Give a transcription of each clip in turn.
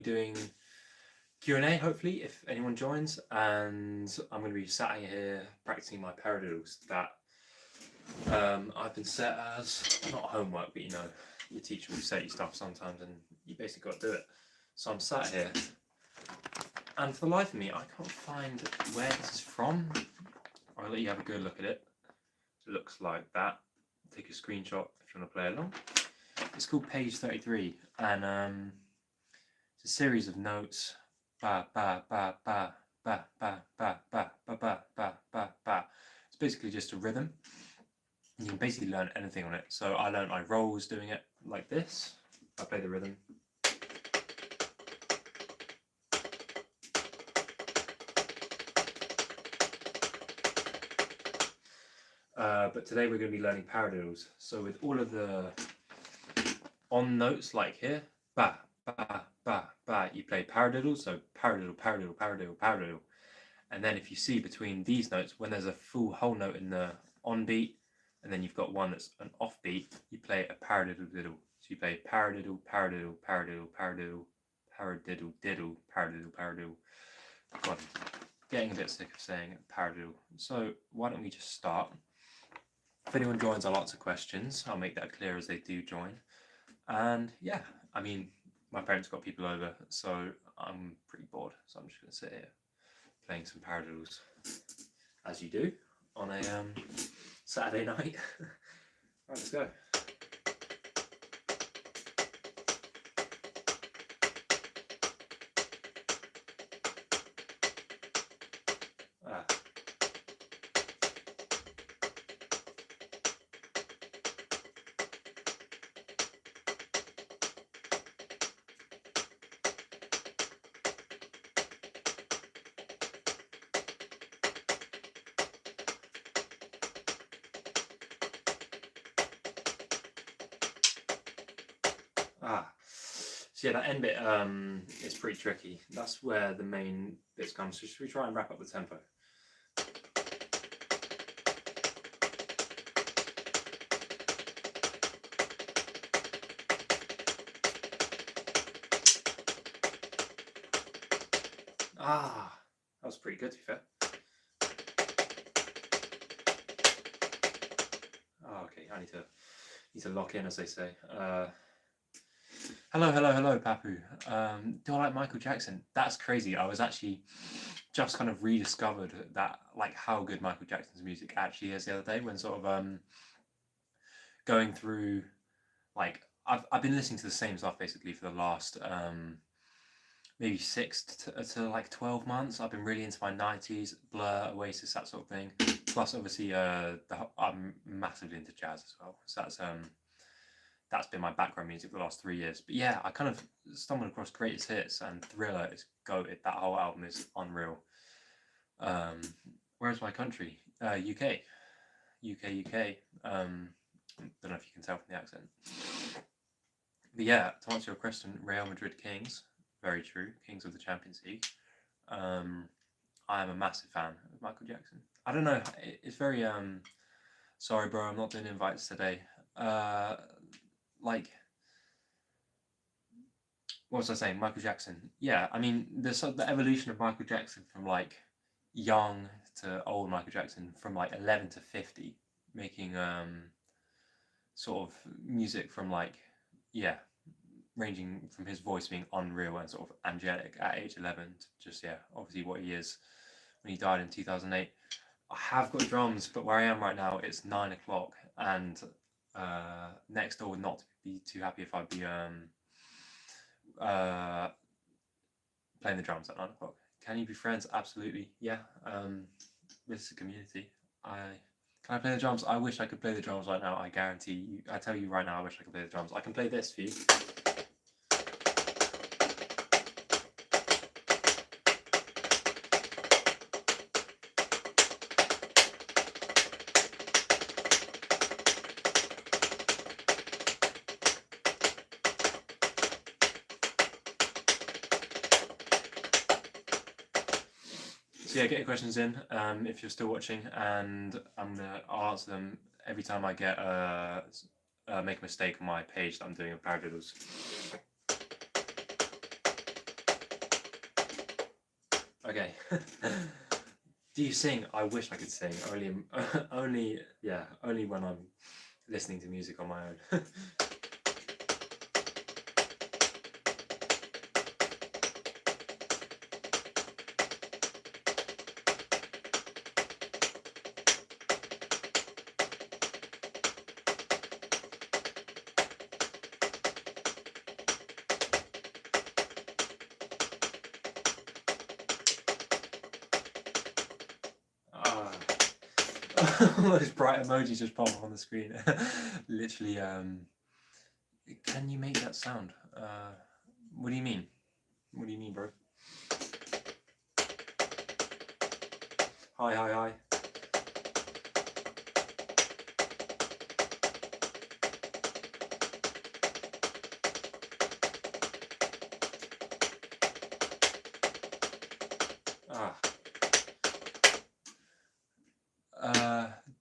doing Q&A, hopefully, if anyone joins, and I'm going to be sat here practicing my paradiddles that I've been set as, not homework, but your teacher will set you stuff sometimes and you basically got to do it. So I'm sat here, and for the life of me, I can't find where this is from. I'll let you have a good look at it. It looks like that. Take a screenshot if you want to play along. It's called Page 33, and it's a series of notes. Ba ba ba ba ba ba ba ba ba ba ba ba ba. It's basically just a rhythm. You can basically learn anything on it. So I learned my rolls doing it like this. I play the rhythm. But today we're going to be learning paradiddles. So with all of the on notes like here, ba ba ba ba, you play paradiddle. So paradiddle, paradiddle, paradiddle, paradiddle. And then if you see between these notes, when there's a full whole note in the on beat, and then you've got one that's an off beat, you play a paradiddle diddle. So you play paradiddle, paradiddle, paradiddle, paradiddle, paradiddle, diddle, paradiddle, paradiddle. God, getting a bit sick of saying paradiddle. So why don't we just start? If anyone joins, I'll answer questions. I'll make that clear as they do join. And yeah, I mean, my parents got people over, so I'm pretty bored. So I'm just going to sit here playing some paradiddles, as you do on a Saturday night. Right, let's go. So yeah, that end bit is pretty tricky. That's where the main bits come. So should we try and wrap up the tempo? That was pretty good, to be fair. Okay, I need to lock in, as they say. Hello, Papu. Do I like Michael Jackson? That's crazy. I was actually just kind of rediscovered that, like, how good Michael Jackson's music actually is the other day when sort of going through, like, I've been listening to the same stuff basically for the last maybe 6 to like 12 months. I've been really into my 90s, Blur, Oasis, that sort of thing. Plus, obviously, I'm massively into jazz as well. So that's been my background music for the last 3 years. But yeah, I kind of stumbled across Greatest Hits, and Thriller is goated. That whole album is unreal. Where's my country? UK. Don't know if you can tell from the accent. But yeah, to answer your question, Real Madrid Kings, very true, Kings of the Champions League. I am a massive fan of Michael Jackson. I don't know, it's very, sorry bro, I'm not doing invites today. Like, what was I saying? Michael Jackson. Yeah, I mean, the evolution of Michael Jackson from like young to old Michael Jackson, from like 11 to 50, making sort of music from like, yeah, ranging from his voice being unreal and sort of angelic at age 11 to just, yeah, obviously what he is when he died in 2008. I have got drums, but where I am right now, it's 9 o'clock, and next door would not be too happy if I'd be playing the drums at 9 o'clock. Can you be friends? Absolutely, yeah. This is a community. Can I play the drums? I wish I could play the drums right now. I guarantee you. I tell you right now, I wish I could play the drums. I can play this for you. So yeah, get your questions in if you're still watching, and I'll answer them every time I get make a mistake on my page that I'm doing of paradiddles. Okay. Do you sing? I wish I could sing. Only when I'm listening to music on my own. All those bright emojis just pop up on the screen. Literally, can you make that sound? What do you mean? What do you mean, bro? Hi, hi, hi.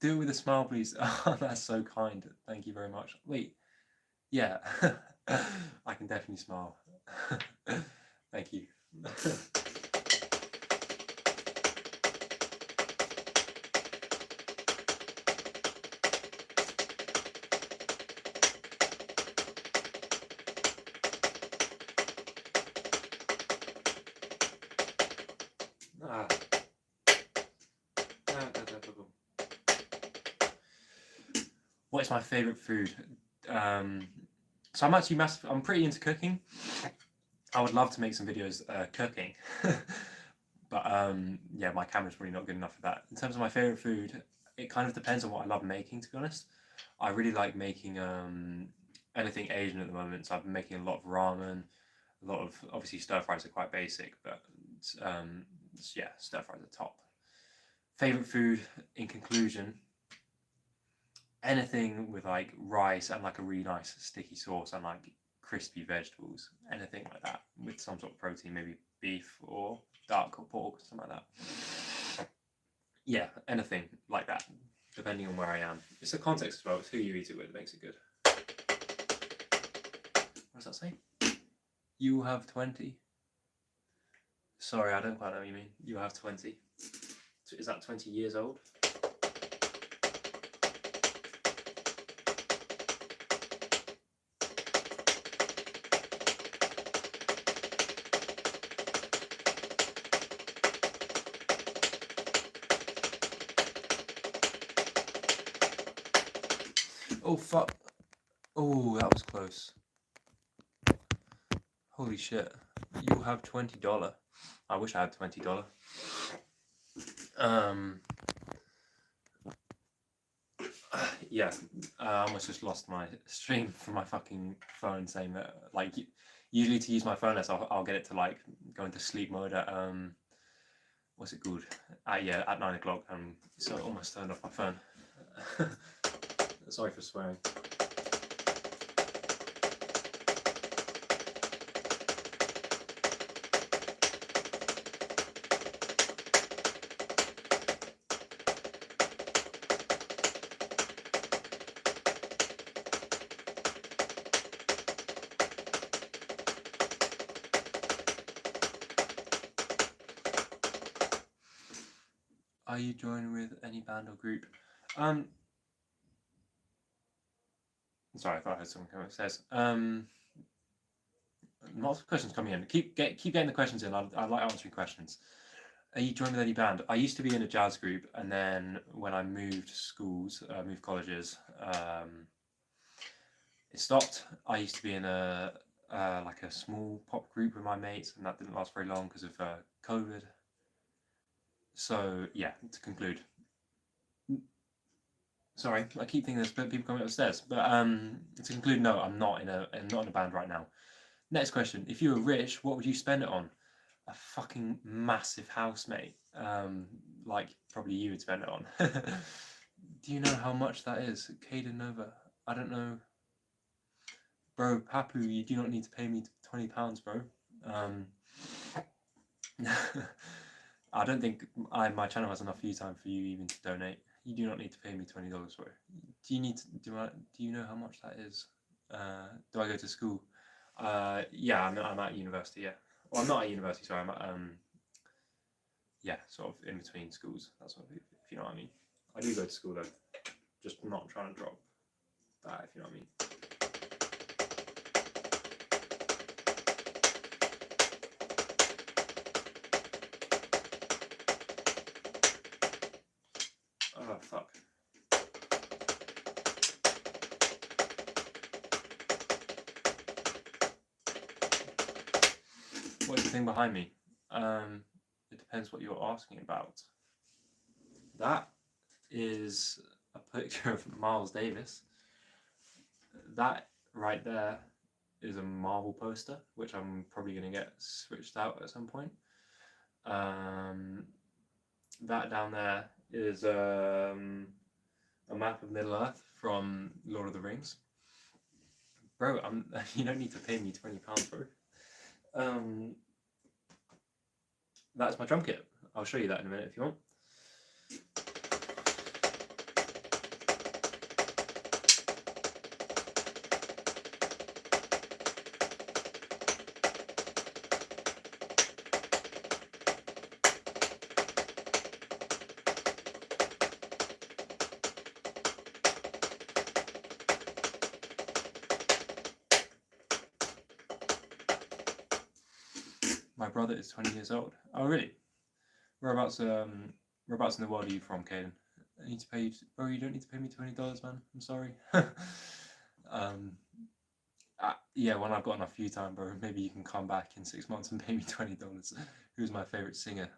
Do it with a smile, please. Oh, that's so kind. Thank you very much. Wait, yeah, I can definitely smile. Thank you. What is my favorite food? So I'm actually I'm pretty into cooking. I would love to make some videos cooking, but yeah, my camera's probably not good enough for that. In terms of my favorite food, it kind of depends on what I love making, to be honest. I really like making anything Asian at the moment, so I've been making a lot of ramen, a lot of, obviously stir fries are quite basic, but yeah, stir fries are top. Favorite food, in conclusion, anything with like rice and like a really nice sticky sauce and like crispy vegetables, anything like that with some sort of protein, maybe beef or dark or pork, something like that. Yeah, anything like that, depending on where I am. It's the context as well, it's who you eat it with that makes it good. What does that say? You have 20. Sorry, I don't quite know what you mean. You have 20. So is that 20 years old? Oh fuck. Oh, that was close. Holy shit. You have $20. I wish I had $20. Yeah, I almost just lost my stream from my fucking phone, saying that, like, usually to use my phone less, I'll get it to like go into sleep mode at what's it called? Yeah, at 9 o'clock, so I almost turned off my phone. Sorry for swearing. Are you joining with any band or group? Sorry, I thought I heard someone come upstairs. Lots of questions coming in. Keep getting the questions in. I like answering questions. Are you joining with any band? I used to be in a jazz group, and then when I moved schools, moved colleges, it stopped. I used to be in a like a small pop group with my mates, and that didn't last very long because of COVID. So yeah, to conclude, sorry, I keep thinking there's people coming upstairs, but to conclude, no, I'm not in a band right now. Next question: if you were rich, what would you spend it on? A fucking massive house, mate. Like probably you would spend it on. Do you know how much that is? Caden Nova. I don't know. Bro, Papu, you do not need to pay me £20, bro. I don't think my channel has enough view time for you even to donate. You do not need to pay me $20 for it. Do you need to, do you know how much that is? Do I go to school? Yeah, I'm at university, yeah. Well, I'm not at university, sorry, I'm at yeah, sort of in between schools. That's what, if you know what I mean. I do go to school though, just not trying to drop that, if you know what I mean. Oh fuck. What's the thing behind me? It depends what you're asking about. That is a picture of Miles Davis. That right there is a Marvel poster, which I'm probably going to get switched out at some point. That down there is a map of Middle Earth from Lord of the Rings. Bro, you don't need to pay me £20, bro. That's my drum kit. I'll show you that in a minute if you want. My brother is 20 years old. Oh, really? Whereabouts in the world are you from, Caden? I need to pay you, bro. You don't need to pay me $20, man. I'm sorry. Yeah, when I've got enough view time, bro, maybe you can come back in 6 months and pay me $20. Who's my favorite singer?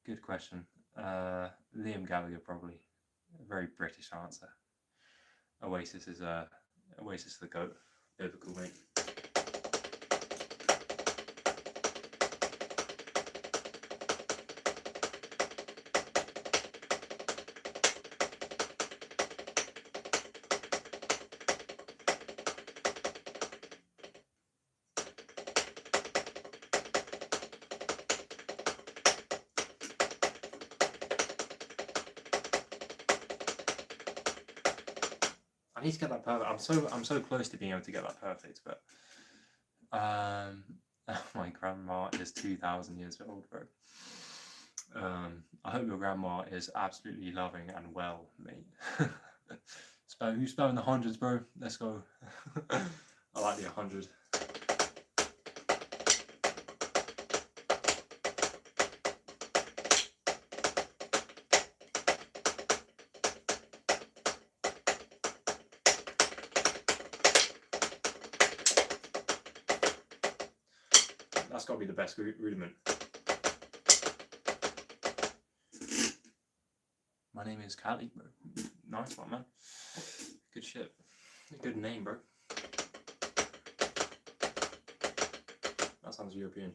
Good question. Liam Gallagher, probably. A very British answer. Oasis is the GOAT. Biblical, mate. I need to get that perfect. I'm so close to being able to get that perfect, but my grandma is 2,000 years old, bro. I hope your grandma is absolutely loving and well, mate. Who's spelling the hundreds, bro? Let's go. I like the 100. That's got to be the best rudiment. My name is Callie, bro. Nice one, man. Good shit. Good name, bro. That sounds European.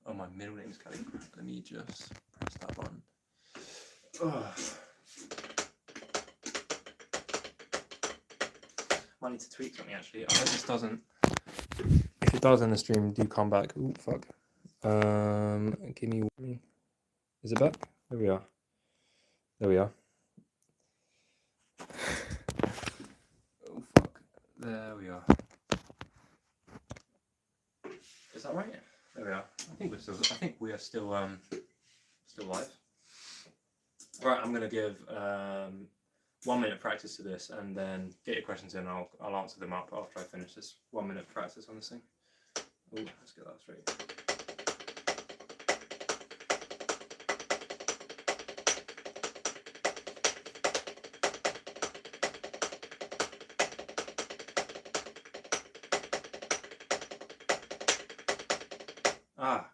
Oh, my middle name is Callie. Let me just press that button. Might need to tweak something, actually. I hope this doesn't... If it does in the stream, do come back. Ooh, fuck. Give me... Is it back? There we are. There we are. Oh, fuck. There we are. Is that right? There we are. I think we are still live. Right, I'm gonna give 1 minute practice to this, and then get your questions in. I'll answer them up after I finish this 1 minute practice on this thing. Oh, let's get that straight. Ah.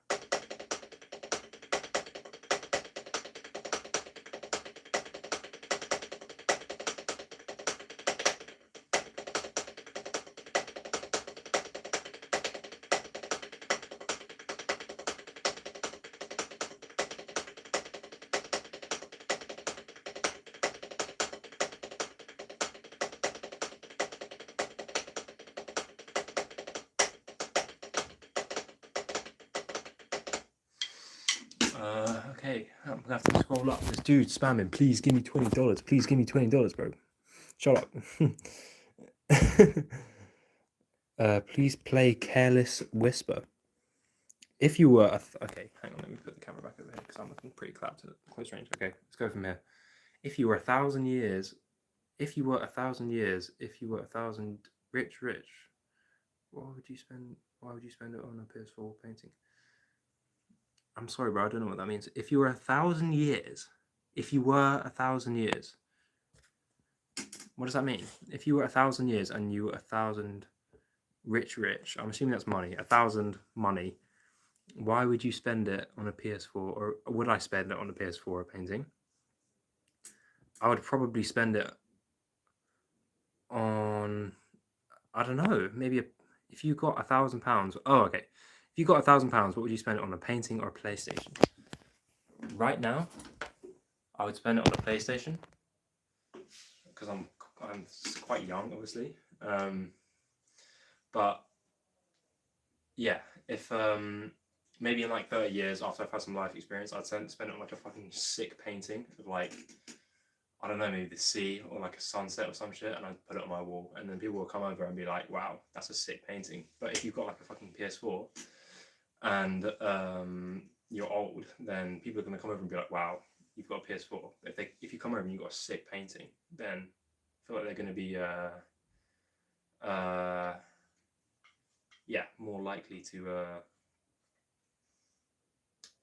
Okay, I'm gonna have to scroll up. This dude spamming, please give me $20. Please give me $20, bro. Shut up. Please play Careless Whisper. If you were okay, hang on, let me put the camera back over here because I'm looking pretty close range. Okay, let's go from here. If you were 1,000 years, if you were 1,000 years, if you were 1,000 rich, why would you spend it on a PS4 painting? I'm sorry, bro, I don't know what that means. If you were 1,000 years, if you were 1,000 years, what does that mean? If you were 1,000 years and you were 1,000 rich, I'm assuming that's money, 1,000 money. Why would you spend it on a PS4, or would I spend it on a PS4 or a painting? I would probably spend it on, I don't know, maybe if you got £1,000. Oh, okay. If you got £1,000, what would you spend it on, a painting or a PlayStation? Right now, I would spend it on a PlayStation because I'm quite young, obviously. But yeah, if maybe in like 30 years after I've had some life experience, I'd spend it on like a fucking sick painting of like, I don't know, maybe the sea or like a sunset or some shit, and I'd put it on my wall, and then people will come over and be like, wow, that's a sick painting. But if you've got like a fucking PS4 and you're old, then people are going to come over and be like, wow, you've got a PS4. If you come over and you've got a sick painting, then I feel like they're going to be yeah, more likely to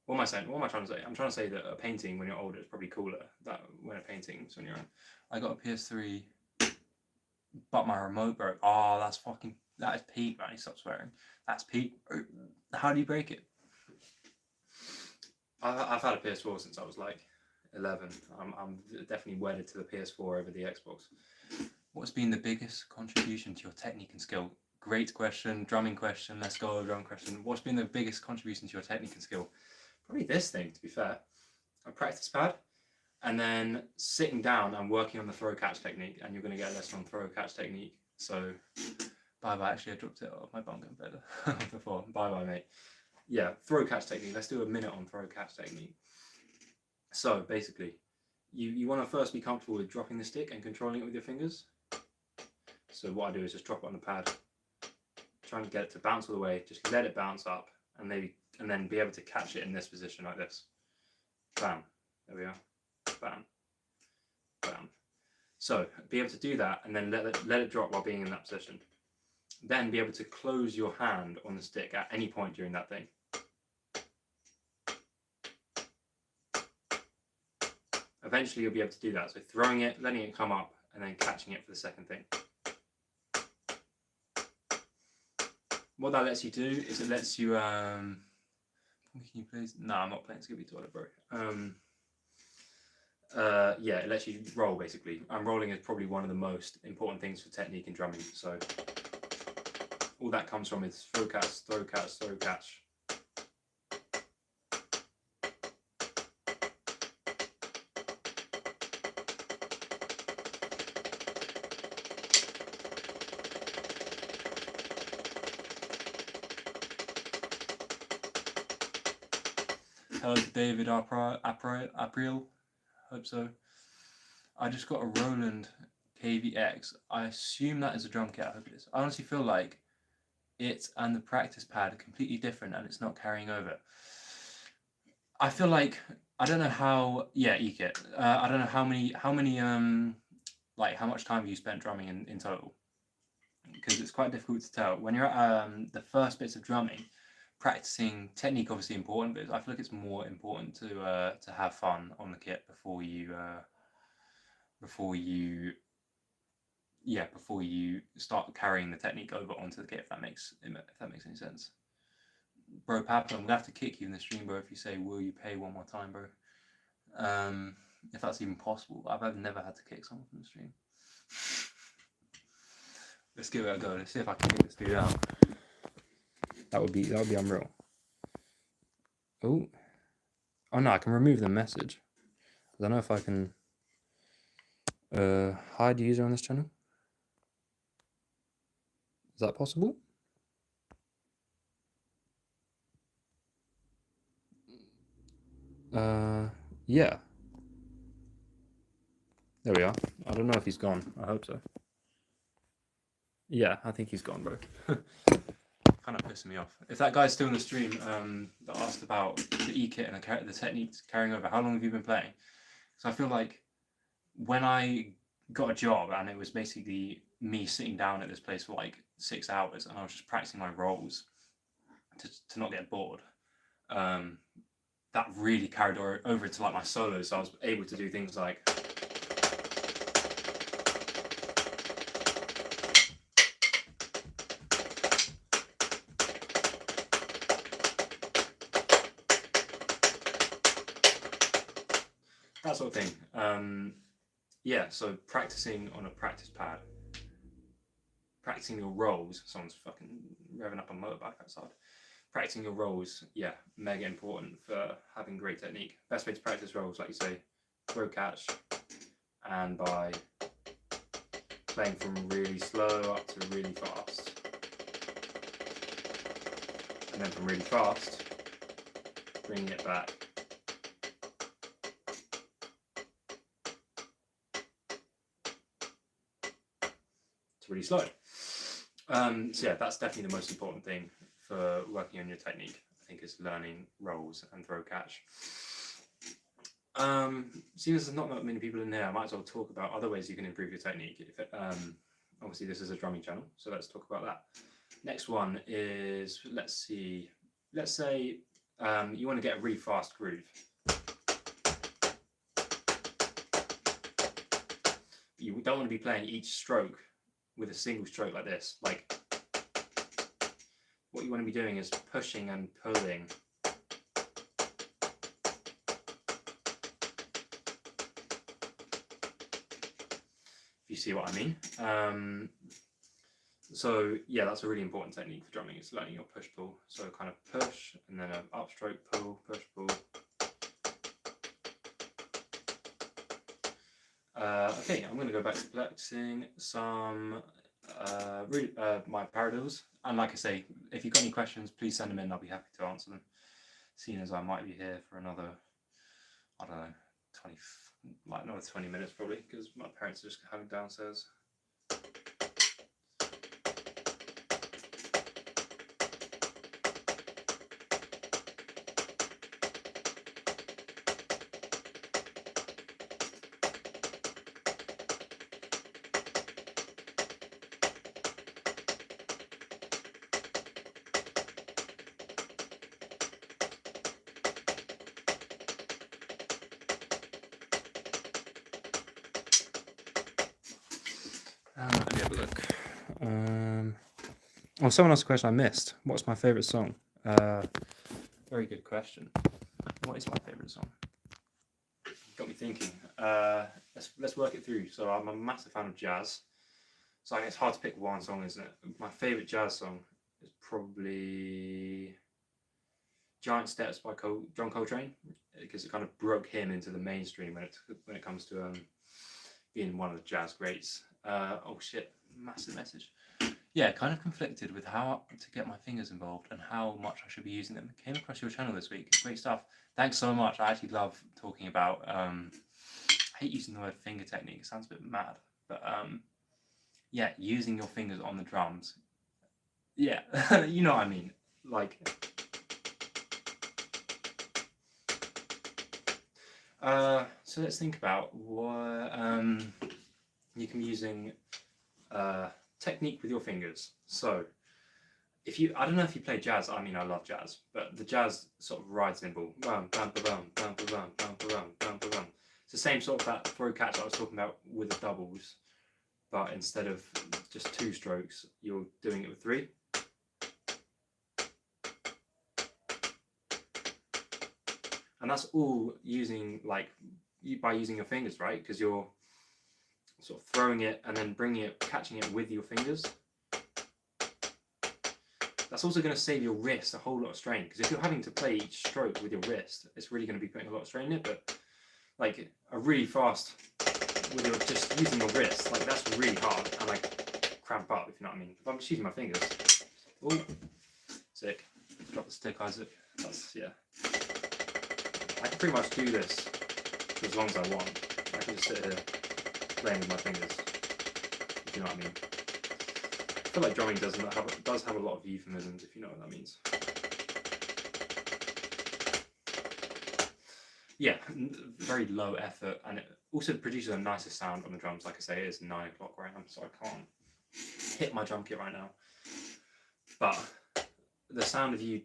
what am I saying? What am I trying to say? I'm trying to say that a painting when you're older is probably cooler than when a painting's when you're young. I got a PS3, but my remote broke. Oh, that is peak, man. Stop swearing. That's peak. How do you break it? I've had a PS4 since I was like 11. I'm definitely wedded to the PS4 over the Xbox. What's been the biggest contribution to your technique and skill? Great question. Drumming question. Let's go. Drum question. What's been the biggest contribution to your technique and skill? Probably this thing, to be fair. A practice pad, and then sitting down and working on the throw catch technique, and you're going to get a lesson on throw catch technique. So, bye bye. Actually, I dropped it off my bunk better before. Bye bye, mate. Yeah, throw catch technique. Let's do a minute on throw catch technique. So, basically, you want to first be comfortable with dropping the stick and controlling it with your fingers. So, what I do is just drop it on the pad, trying to get it to bounce all the way, just let it bounce up, and then be able to catch it in this position like this. Bam. There we are. Bam. Bam. So be able to do that and then let it drop while being in that position. Then be able to close your hand on the stick at any point during that thing. Eventually you'll be able to do that. So throwing it, letting it come up, and then catching it for the second thing. What that lets you do is it lets you can you please? No, I'm not playing Scooby Toilet, bro. Yeah, it lets you roll, basically. Rolling is probably one of the most important things for technique and drumming. So all that comes from is throw catch, throw catch, throw catch. Hello to David April. Hope so. I just got a Roland KVX. I assume that is a drum kit. I hope it is. I honestly feel like it and the practice pad are completely different, and it's not carrying over. I feel like I don't know how. Yeah, e-kit. I don't know how many like how much time have you spent drumming in total? Because it's quite difficult to tell when you're at the first bits of drumming. Practicing technique obviously important, but I feel like it's more important to have fun on the kit before you start carrying the technique over onto the kit. If that makes any sense, bro. Papa, I'm gonna have to kick you in the stream, bro. If you say, "Will you pay one more time, bro?" If that's even possible. I've never had to kick someone from the stream. Let's give it a go. Let's see if I can kick this dude out. That would be unreal. Oh no, I can remove the message. I don't know if I can hide user on this channel. Is that possible? Yeah. There we are. I don't know if he's gone. I hope so. Yeah, I think he's gone, bro. kind of pissing me off. If that guy's still in the stream that asked about the E-kit and the techniques carrying over, how long have you been playing? So I feel like when I got a job and it was basically me sitting down at this place for like 6 hours and I was just practicing my rolls to not get bored, that really carried over to like my solos. So I was able to do things like that sort of thing. Yeah, so practicing on a practice pad, practicing your rolls. Someone's fucking revving up a motorbike outside. Practicing your rolls, yeah, mega important for having great technique. Best way to practice rolls, like you say, throw catch, and by playing from really slow up to really fast. And then from really fast, bringing it back. To really slow. So yeah, that's definitely the most important thing for working on your technique, I think, is learning rolls and throw catch. Seeing as there's not that many people in here, I might as well talk about other ways you can improve your technique. Obviously this is a drumming channel, so let's talk about that. Next one is, let's say you want to get a really fast groove. You don't want to be playing each stroke with a single stroke like this. Like, what you want to be doing is pushing and pulling. If you see what I mean. So yeah, that's a really important technique for drumming. It's learning your push pull. So kind of push and then an upstroke pull, push pull. Okay, I'm going to go back to practicing some my paradiddles. And like I say, if you've got any questions, please send them in. I'll be happy to answer them. Seeing as I might be here for another, I don't know, another 20 minutes probably, because my parents are just having downstairs. Let me have a look. Oh, someone asked a question I missed. What's my favourite song? Very good question. What is my favourite song? Got me thinking. Let's work it through. So I'm a massive fan of jazz. So I think it's hard to pick one song, isn't it? My favourite jazz song is probably Giant Steps by John Coltrane, because it kind of broke him into the mainstream when it comes to being one of the jazz greats. Oh shit, massive message. Yeah, kind of conflicted with how to get my fingers involved and how much I should be using them. Came across your channel this week. Great stuff. Thanks so much. I actually love talking about, I hate using the word finger technique. It sounds a bit mad. But yeah, using your fingers on the drums. Yeah, you know what I mean. Like, so let's think about what you can be using technique with your fingers. So I don't know if you play jazz. I mean, I love jazz, but the jazz sort of ride cymbal. It's the same sort of that throw catch I was talking about with the doubles, but instead of just 2 strokes, you're doing it with 3. And that's all using by using your fingers, right? Because you're sort of throwing it and then catching it with your fingers. That's also going to save your wrist a whole lot of strain, because if you're having to play each stroke with your wrist, it's really going to be putting a lot of strain in it. But like a really fast with just using your wrist, like that's really hard and like cramp up, if you know what I mean. If I'm just using my fingers, oh, sick. Drop the stick, Isaac. Yeah. I can pretty much do this for as long as I want. I can just sit here playing with my fingers, if you know what I mean. feel like drumming does have a lot of euphemisms, if you know what that means. Yeah, very low effort, and it also produces a nicer sound on the drums. Like I say, it is 9 o'clock right now, so I can't hit my drum kit right now. But the sound of you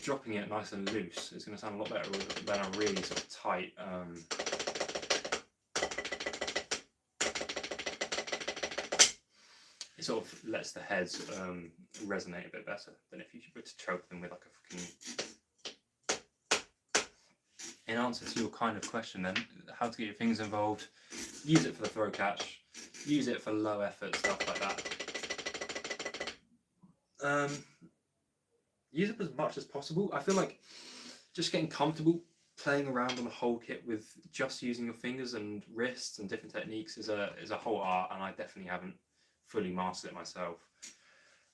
dropping it nice and loose is going to sound a lot better than a really sort of tight. It sort of lets the heads resonate a bit better than if you were to choke them with like a fucking. In answer to your kind of question then, how to get your fingers involved, use it for the throw catch, use it for low effort stuff like that. Use it as much as possible. I feel like just getting comfortable playing around on the whole kit with just using your fingers and wrists and different techniques is a whole art, and I definitely haven't fully mastered it myself.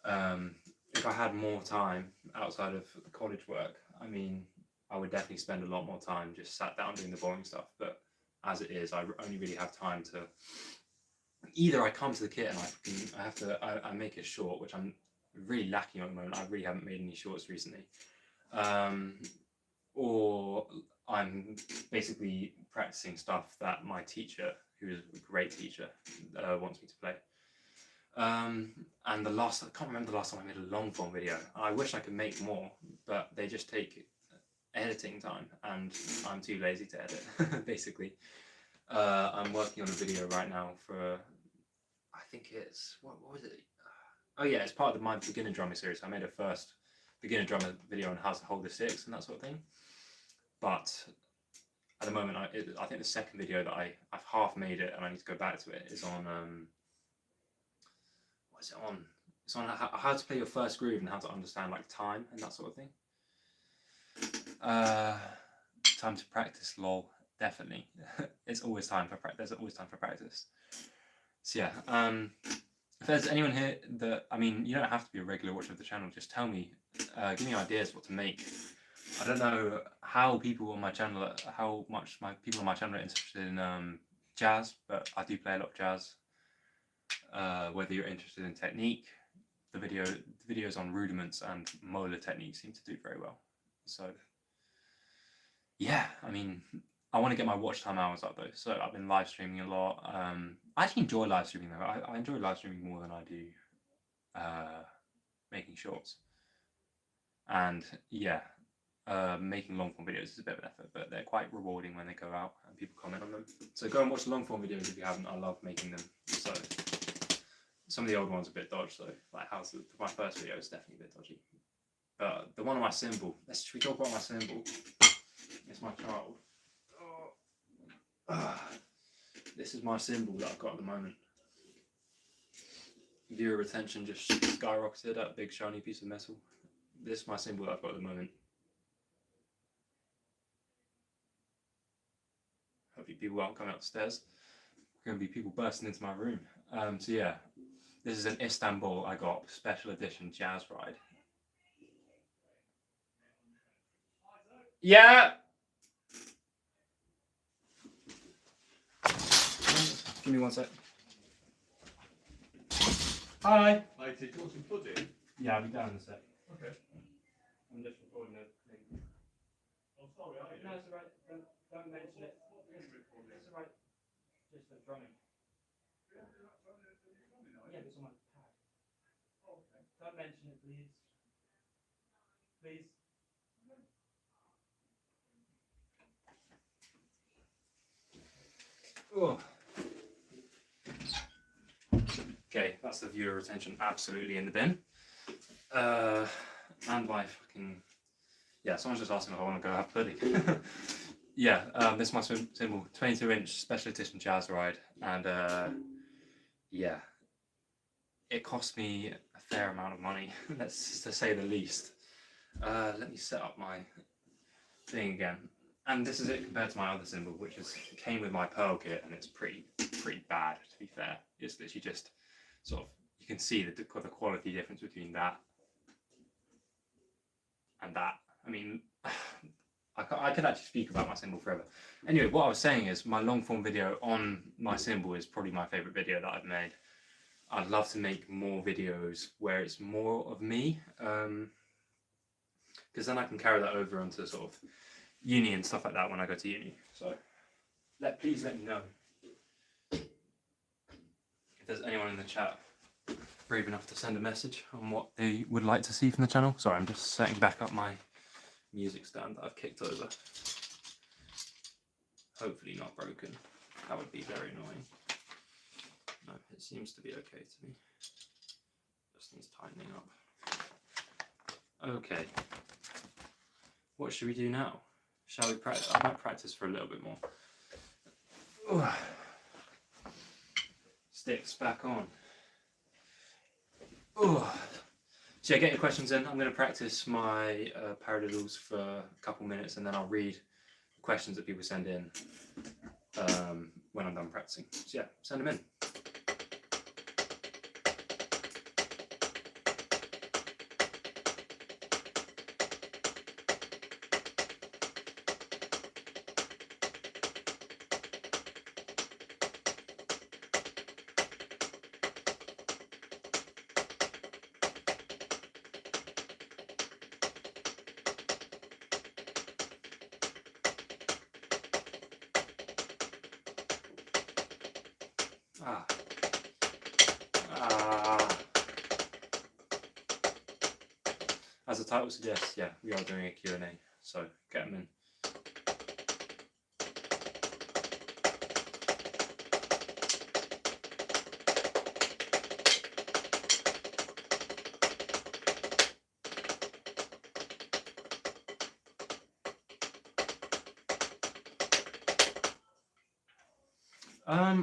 If I had more time outside of the college work, I mean, I would definitely spend a lot more time just sat down doing the boring stuff. But as it is, I only really have time to either I come to the kit and I make it short, which I'm really lacking at the moment. I really haven't made any shorts recently, or I'm basically practicing stuff that my teacher, who is a great teacher, wants me to play. And I can't remember the last time I made a long form video. I wish I could make more, but they just take editing time, and I'm too lazy to edit. Basically, I'm working on a video right now for, I think it's what was it? Oh yeah, it's part of my beginner drumming series. I made a first beginner drummer video on how to hold a six and that sort of thing. But at the moment, I think the second video that I've half made it and I need to go back to it is on what is it on? It's on how to play your first groove and how to understand like time and that sort of thing. Time to practice, lol. Definitely. It's always time for practice. There's always time for practice. So yeah, if there's anyone here that, I mean, you don't have to be a regular watcher of the channel, just tell me, give me ideas what to make. I don't know how people on my channel, how much people on my channel are interested in jazz, but I do play a lot of jazz. Whether you're interested in technique, the videos on rudiments and molar technique seem to do very well. So yeah, I mean, I want to get my watch time hours up though, so I've been live streaming a lot. I actually enjoy live streaming though. I enjoy live streaming more than I do making shorts. And yeah, making long form videos is a bit of an effort, but they're quite rewarding when they go out and people comment on them. So go and watch the long form videos if you haven't. I love making them. So some of the old ones are a bit dodgy, though. Like my first video is definitely a bit dodgy. But the one on my cymbal, should we talk about my cymbal? It's my child. This is my cymbal that I've got at the moment. Viewer retention just skyrocketed, that big shiny piece of metal. This is my cymbal that I've got at the moment. Hopefully people aren't coming upstairs. Going to be people bursting into my room. So yeah, this is an Istanbul I got, special edition jazz ride. Yeah! Give me one sec. Hi! Hi, do you want some pudding? Yeah, I'll be down in a sec. Okay. I'm just recording a thing. Oh, sorry, are you? No, it's alright. Don't mention it. It's alright. Just for drumming. Yeah, it's on my pad. Oh, okay. Don't mention it, please. Please. Oh. Okay, that's the viewer retention absolutely in the bin. And my fucking... Yeah, someone's just asking if I want to go have pudding. Yeah, this is my cymbal, 22-inch special edition jazz ride, and yeah, it cost me a fair amount of money, let's to say the least. Let me set up my thing again, and this is it compared to my other cymbal, which came with my Pearl kit, and it's pretty bad, to be fair. It's literally just sort of, you can see the quality difference between that and that. I mean, I could actually speak about my cymbal forever. Anyway, what I was saying is my long form video on my cymbal is probably my favourite video that I've made. I'd love to make more videos where it's more of me, because then I can carry that over onto sort of uni and stuff like that when I go to uni. So please let me know if there's anyone in the chat brave enough to send a message on what they would like to see from the channel. Sorry, I'm just setting back up my music stand that I've kicked over. Hopefully not broken. That would be very annoying. No, it seems to be okay to me. Just needs tightening up. Okay. What should we do now? Shall we practice? I might practice for a little bit more. Ooh. Sticks back on. Ooh. So yeah, get your questions in. I'm going to practice my paradiddles for a couple minutes, and then I'll read the questions that people send in when I'm done practicing. So yeah, send them in. As the title suggests, yeah, we are doing a Q&A, so get them in.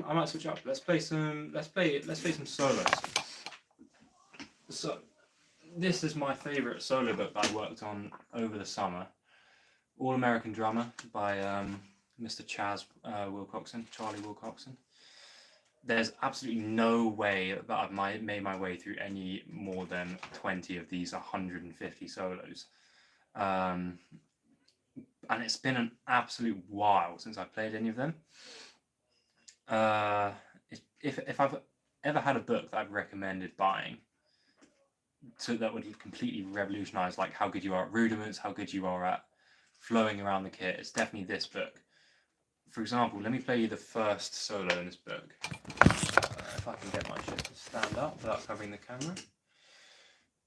I might switch up. Let's play some solos. So this is my favourite solo book that I worked on over the summer. All American Drummer by Mr. Charlie Wilcoxon. There's absolutely no way that I've made my way through any more than 20 of these 150 solos. And it's been an absolute while since I've played any of them. If I've ever had a book that I've recommended buying that would completely revolutionize like how good you are at rudiments, how good you are at flowing around the kit, it's definitely this book. For example, let me play you the first solo in this book. If I can get my shit to stand up without covering the camera.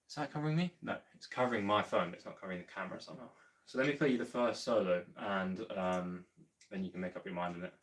Is that covering me? No, it's covering my phone, but it's not covering the camera somehow. So let me play you the first solo, and then you can make up your mind on it.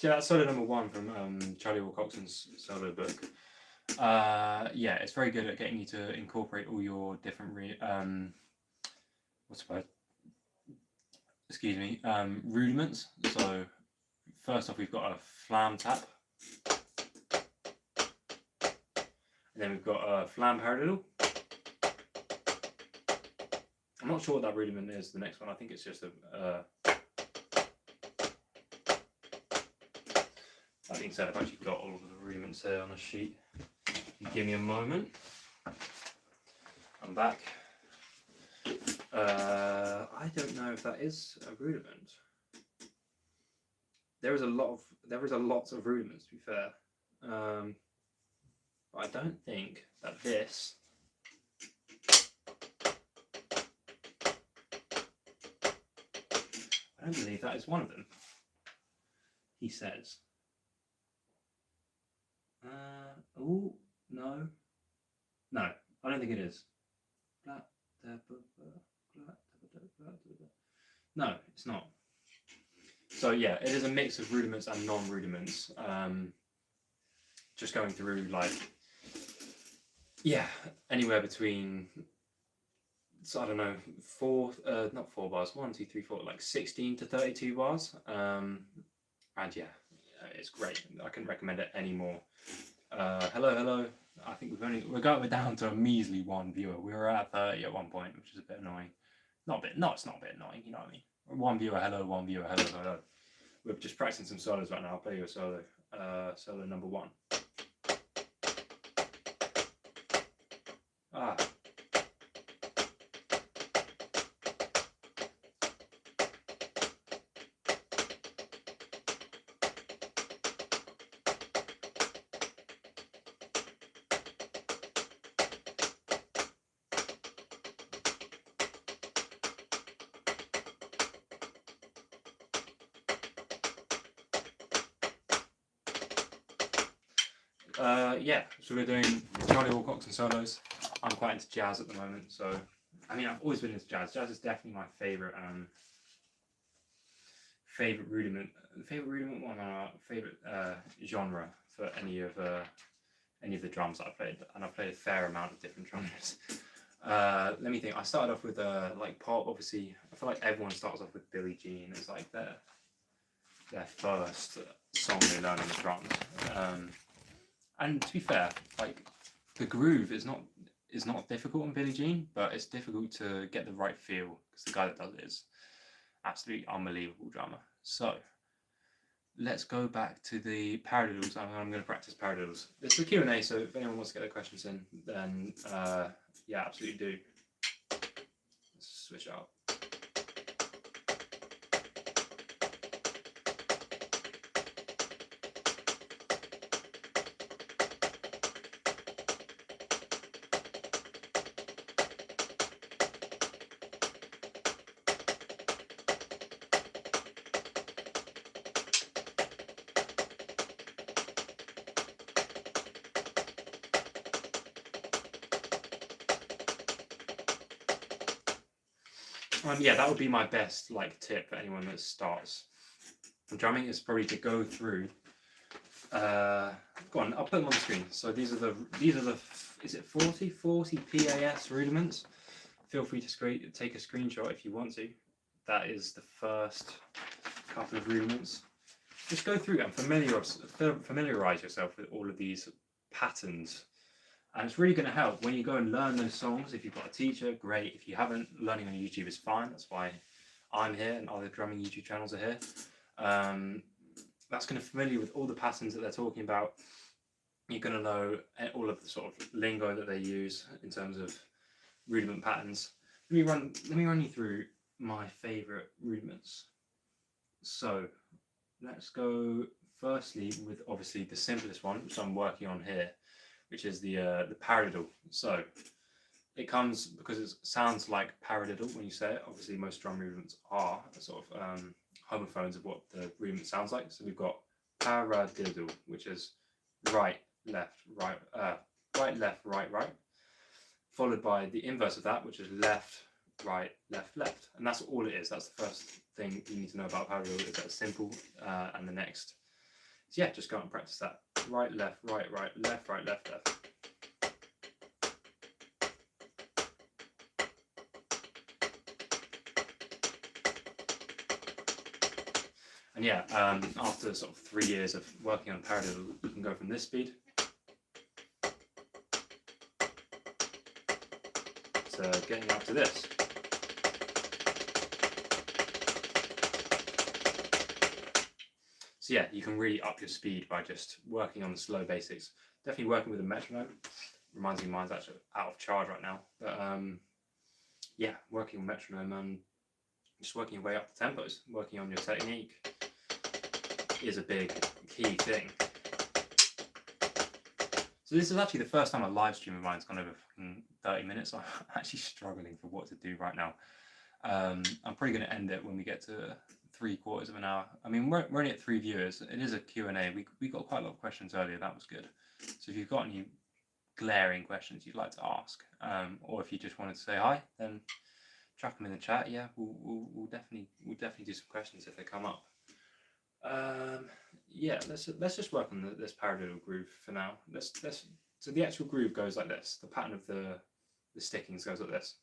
Yeah, that's solo number 1 from Charlie Wilcoxon's solo book. Yeah, it's very good at getting you to incorporate all your different rudiments. So first off, we've got a flam tap, and then we've got a flam paradiddle. I'm not sure what that rudiment is. The next one, I think it's just a. That being said, I've actually got all of the rudiments here on a sheet. Give me a moment. I'm back. I don't know if that is a rudiment. There is a lot of rudiments, to be fair. But I don't think that this. I don't believe that is one of them. He says. Oh, no. No, I don't think it is. No, it's not. So yeah, it is a mix of rudiments and non-rudiments. Just going through like, yeah, anywhere between it's, I don't know, not 4 bars, 1, 2, 3, 4, like 16 to 32 bars. And yeah, it's great. I couldn't recommend it anymore. Hello. I think we're down to a measly 1 viewer. We were at 30 at one point, which is a bit annoying. It's not a bit annoying, you know what I mean? 1 viewer, hello, 1 viewer, hello. We're just practicing some solos right now. I'll play you a solo. Solo number 1. Ah. Yeah, so we're doing Charlie Wilcox and solos. I'm quite into jazz at the moment, so I mean I've always been into jazz. Jazz is definitely my favorite favorite rudiment genre for any of the drums that I played, and I've played a fair amount of different genres. Let me think. I started off with like pop. Obviously, I feel like everyone starts off with Billie Jean. It's like their first song they learn on the drums. And to be fair, like the groove is not difficult on Billie Jean, but it's difficult to get the right feel because the guy that does it is absolutely unbelievable drummer. So let's go back to the paradiddles. I'm going to practice paradiddles. It's the Q&A, so if anyone wants to get their questions in, then yeah, absolutely do. Let's switch it up. Yeah, that would be my best tip for anyone that starts drumming, is probably to go through. Go on, I'll put them on the screen. So these are the is it 40 PAS rudiments? Feel free to take a screenshot if you want to. That is the first couple of rudiments. Just go through and familiarize yourself with all of these patterns. And it's really going to help when you go and learn those songs. If you've got a teacher, great. If you haven't, learning on YouTube is fine. That's why I'm here and other drumming YouTube channels are here. That's going to familiar with all the patterns that they're talking about. You're going to know all of the sort of lingo that they use in terms of rudiment patterns. Let me run you through my favorite rudiments. So let's go firstly with obviously the simplest one, which I'm working on here, which is the paradiddle. So it comes because it sounds like paradiddle when you say it. Obviously, most drum rudiments are sort of homophones of what the rudiment sounds like. So we've got paradiddle, which is right, left, right, right, followed by the inverse of that, which is left, right, left. And that's all it is. That's the first thing you need to know about paradiddle. Is that it's simple, and the next. So yeah, just go out and practice that. Right, left, right, left, left. And yeah, after sort of 3 years of working on paradiddle, you can go from this speed to getting up to this. So yeah, you can really up your speed by just working on the slow basics. Definitely working with a metronome. Reminds me mine's actually out of charge right now. But yeah, working on metronome and just working your way up the tempos, working on your technique is a big key thing. So this is actually the first time a live stream of mine's gone over 30 minutes. I'm actually struggling for what to do right now. I'm probably going to end it when we get to 3/4 of an hour. I mean, we're only at 3 viewers. It is a Q&A. We got quite a lot of questions earlier. That was good. So if you've got any glaring questions you'd like to ask, or if you just wanted to say hi, then chuck them in the chat. Yeah, we'll definitely do some questions if they come up. Yeah, let's just work on this paradiddle groove for now. So the actual groove goes like this. The pattern of the stickings goes like this.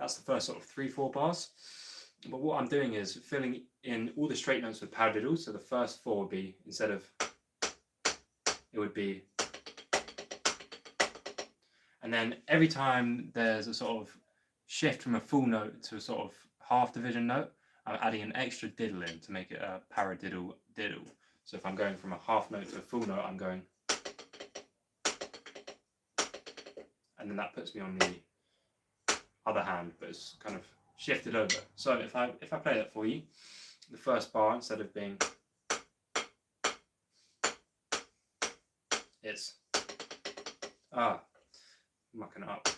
that's the first sort of 3-4 bars. But what I'm doing is filling in all the straight notes with paradiddles. So the first 4 would be, instead of, it would be, and then every time there's a sort of shift from a full note to a sort of half division note, I'm adding an extra diddle in to make it a paradiddle diddle. So if I'm going from a half note to a full note, I'm going, and then that puts me on the other hand, but it's kind of shifted over. So if I play that for you, the first bar, instead of being, it's mucking it up.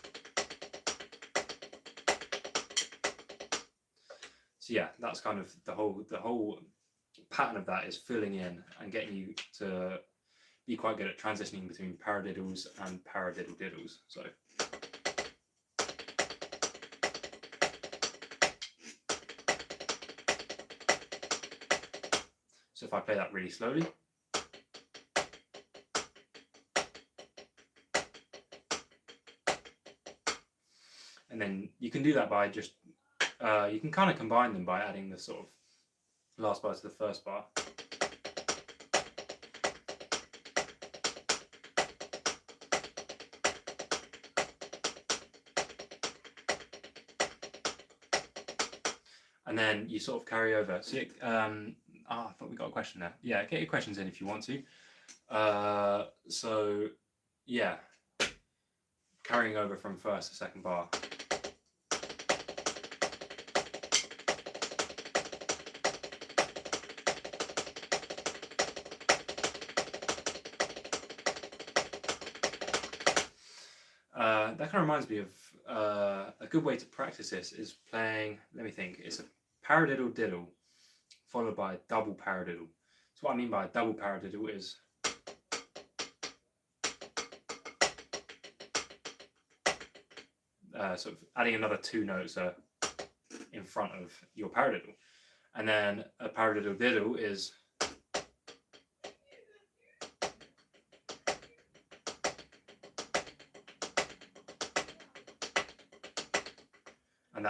So yeah, that's kind of the whole pattern of that is filling in and getting you to be quite good at transitioning between paradiddles and paradiddle diddles. So if I play that really slowly, and then you can do that by just you can kind of combine them by adding the sort of last bar to the first bar. And then you sort of carry over. So I thought we got a question there. Yeah, get your questions in if you want to. So yeah, carrying over from first to second bar. That kind of reminds me of a good way to practice this is playing, let me think, it's a paradiddle diddle followed by a double paradiddle. So what I mean by a double paradiddle is sort of adding another 2 notes in front of your paradiddle. And then a paradiddle diddle is and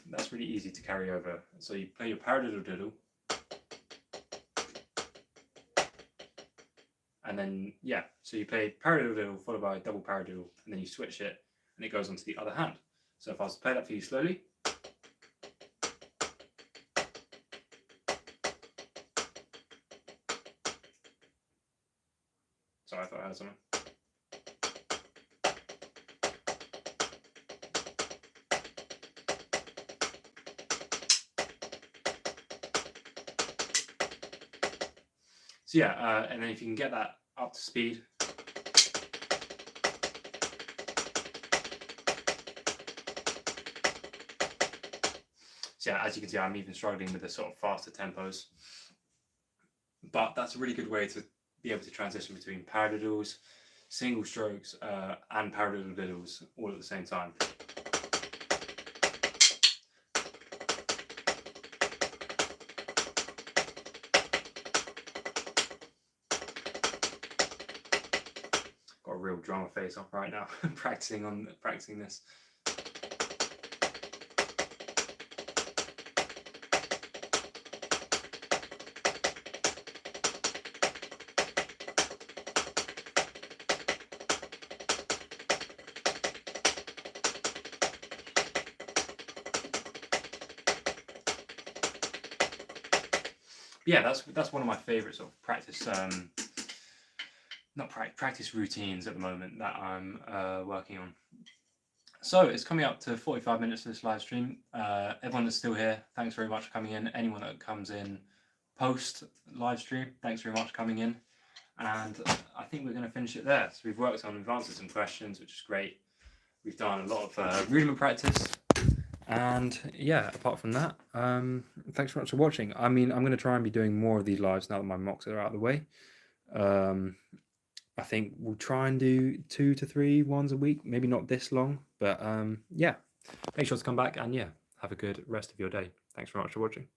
that's really easy to carry over. So you play your paradiddle diddle, and then so you play paradiddle diddle followed by double paradiddle, and then you switch it, and it goes onto the other hand. So if I was to play that for you slowly. Sorry, I thought I heard something. So and then if you can get that up to speed. So as you can see, I'm even struggling with the sort of faster tempos. But that's a really good way to be able to transition between paradiddles, single strokes, and paradiddle diddles all at the same time. Got a real drama face on right now, practicing this. Yeah, that's one of my favorite sort of practice practice routines at the moment that I'm working on. So it's coming up to 45 minutes of this live stream. Everyone that's still here, thanks very much for coming in. Anyone that comes in post live stream, thanks very much for coming in. And I think we're going to finish it there. So we've worked on, we've answered some questions, which is great. We've done a lot of rudiment practice. And yeah, apart from that, thanks very much for watching. I mean, I'm going to try and be doing more of these lives now that my mocks are out of the way. I think we'll try and do 2 to 3 ones a week, maybe not this long, but yeah, make sure to come back and yeah, have a good rest of your day. Thanks very much for watching.